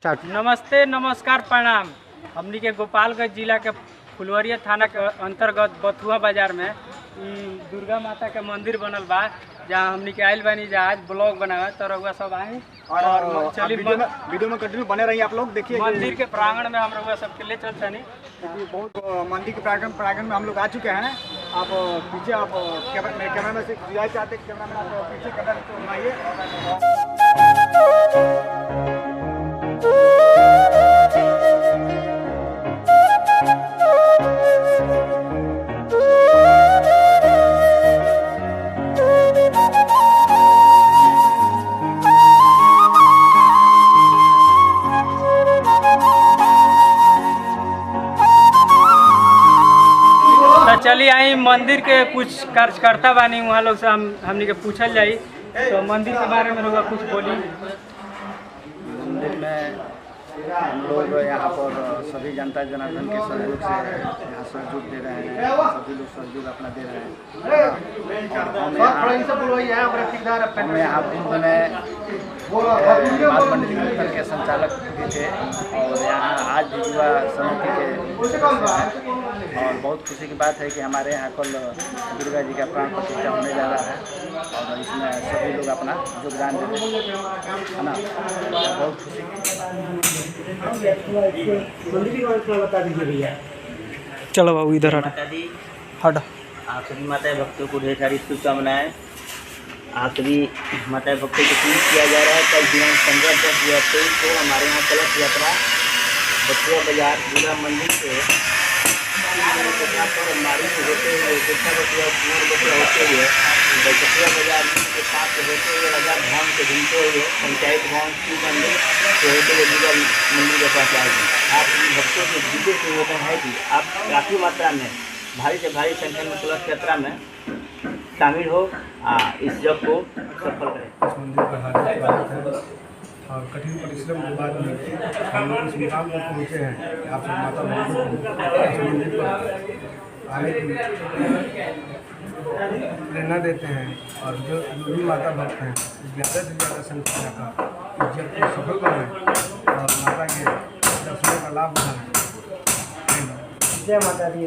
नमस्ते, नमस्कार, प्रणाम। हमनी के गोपालगंज जिला के फुलवरिया थाना के अंतर्गत बथुआ बाजार में दुर्गा माता के मंदिर बनल बा, जहाँ हमनी के आइल बानी आज ब्लॉग बनावे। तो रउआ सब आई और चली वीडियो में कंटिन्यू बने रही आप लोग। देखिए मंदिर के प्रांगण में हम रउआ सबके ले चलते नहीं, बहुत मंदिर के प्रांगण में हम लोग आ चुके हैं। आप पीछे आप कैमरा में से चाहते कैमरा में आप पीछे कदम घुमाइए। चलिए आई मंदिर के कुछ कार्यकर्ता बानी, वहाँ लोग से हमनी के पूछल जाई। तो मंदिर के बारे में लोग कुछ बोली। मंदिर में हम लोग यहाँ पर सभी जनता जनार्दन के सहयोग से यहाँ सहयोग दे रहे हैं, सभी लोग सहयोग अपना दे रहे हैं। हम यहाँ पूर्व में बाल मंदिर कीर्तन के संचालक भी थे और यहाँ आज भी युवा समिति के सदस्य हैं। और बहुत खुशी की बात है कि हमारे यहाँ कल दुर्गा जी का प्राण प्रतिष्ठा होने जा रहा है और इसमें सभी लोग अपना योगदान दे रहे हैं, है ना। बहुत खुशी बता दीजिए भैया। चलो बाबू इधर हट। आप सभी माता भक्तों को ढेर सारी शुभकामनाएं। आप सभी माता भक्तों को पूर्ण किया जा रहा है। कल दिनांक 15/10/2023 को हमारे यहाँ कलश यात्रा बथुआ बाजार दुर्गा मंदिर से पर मारी से होते हुए बथुआ होते हुए बथुआ बाजार के पास से होते हुए राजा भवन से घूमते हुए पंचायत भवन शिव मंदिर से होते हुए दुर्गा मंदिर के पास आएगी। आप भक्तों से विशेष निवेदन है कि आप काफ़ी मात्रा में भारी से भारी संख्या में कलश यात्रा में शामिल हो, इस जग को सफल करें। इस मंदिर का हार्दिक स्वागत है और कठिन परिश्रम के बाद में हम लोग इस मुकाम पर पहुँचे हैं। आप सब माता भक्तों को इस मंदिर पर आने की प्रेरणा देते हैं और जो भी माता भक्त हैं ज़्यादा से ज़्यादा संख्या का इस जग को सफल बनाएं और माता के दर्शनों का लाभ उठाएं। जय माता दी।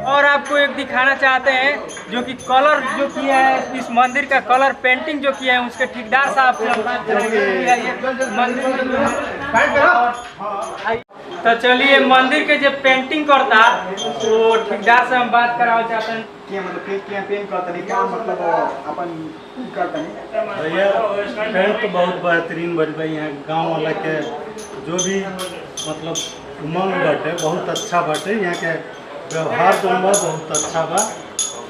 और आपको एक दिखाना चाहते हैं जो कि कलर जो किया है, इस मंदिर का कलर पेंटिंग जो किया है उसके ठेकेदार साहब से हम बात करेंगे। मंदिर तो चलिए मंदिर के जो पेंटिंग करता वो ठेकेदार से हम बात कराना चाहते हैं। पेंट करते नहीं क्या मतलब अपन करते नहीं भैया। पेंट तो बहुत बेहतरीन बन गई है। गाँव वाला के जो भी मतलब उमंग बाटे बहुत अच्छा बाटे। यहाँ के व्यवहार दोनों बहुत अच्छा बा।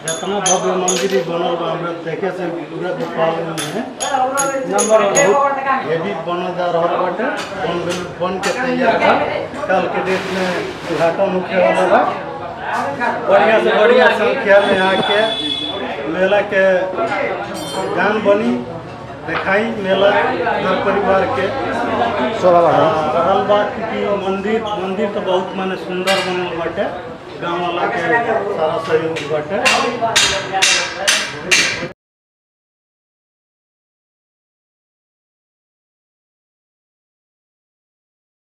जितना भव्य मंदिर बनल बा हमरा देखे से पूरा गोपालगंज में नंबर ये भी बनल जा रहा बाटे। बन के तैयार बा। कल के डेट में उद्घाटन होखे वाला बा। बढ़िया से बढ़िया संख्या में आके मेला के गान बनी दिखाई। मेला घर परिवार के रहल बात की मंदिर तो बहुत माने सुंदर बनल बाटे। गाँव वाला के सारा सहयोग बाटे।